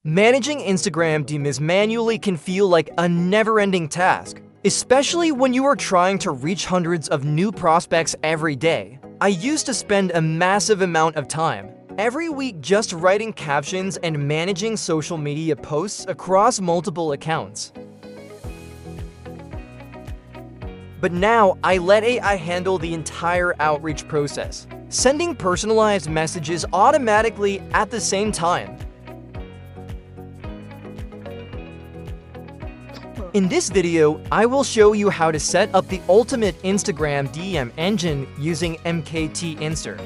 Managing Instagram DMs manually can feel like a never-ending task, especially when you are trying to reach hundreds of new prospects every day. I used to spend a massive amount of time every week just writing captions and managing social media posts across multiple accounts. But now, I let AI handle the entire outreach process, sending personalized messages automatically at the same time. In this video, I will show you how to set up the ultimate Instagram DM engine using 𝐓𝐞𝐥𝐶.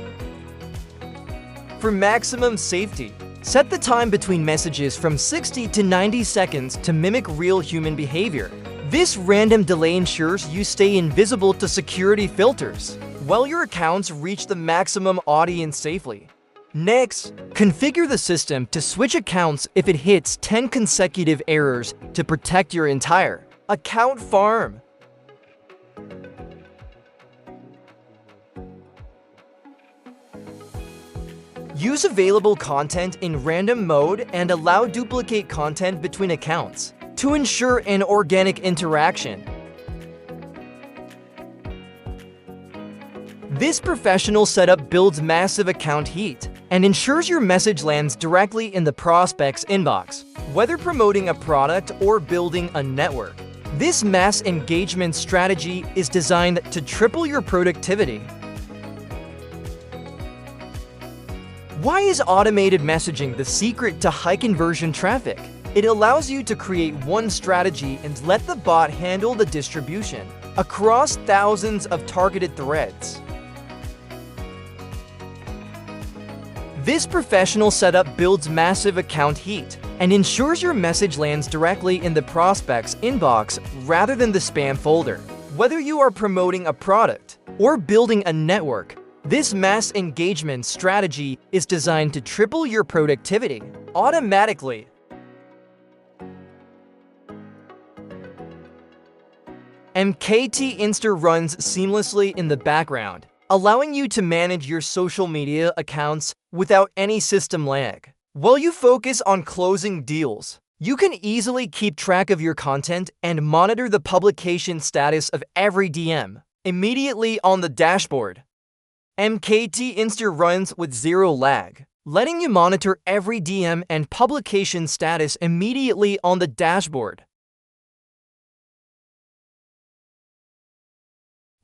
For maximum safety, set the time between messages from 60 to 90 seconds to mimic real human behavior. This random delay ensures you stay invisible to security filters, while your accounts reach the maximum audience safely. Next, configure the system to switch accounts if it hits 10 consecutive errors to protect your entire account farm. Use available content in random mode and allow duplicate content between accounts to ensure an organic interaction. This professional setup builds massive account heat and ensures your message lands directly in the prospect's inbox, whether promoting a product or building a network. This mass engagement strategy is designed to triple your productivity. Why is automated messaging the secret to high conversion traffic? It allows you to create one strategy and let the bot handle the distribution across thousands of targeted threads. This professional setup builds massive account heat and ensures your message lands directly in the prospect's inbox rather than the spam folder. Whether you are promoting a product or building a network, this mass engagement strategy is designed to triple your productivity automatically. 𝐓𝐞𝐥𝐶 runs seamlessly in the background, allowing you to manage your social media accounts without any system lag. While you focus on closing deals, you can easily keep track of your content and monitor the publication status of every DM immediately on the dashboard. 𝐓𝐞𝐥𝐶 runs with zero lag, letting you monitor every DM and publication status immediately on the dashboard.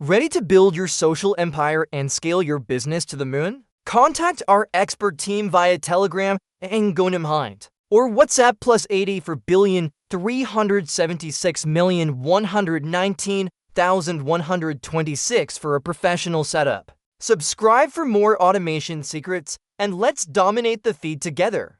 Ready to build your social empire and scale your business to the moon? Contact our expert team via Telegram 𝐓𝐞𝐿 or WhatsApp +80 for $1,376,119,126 for a professional setup. Subscribe for more automation secrets, and let's dominate the feed together.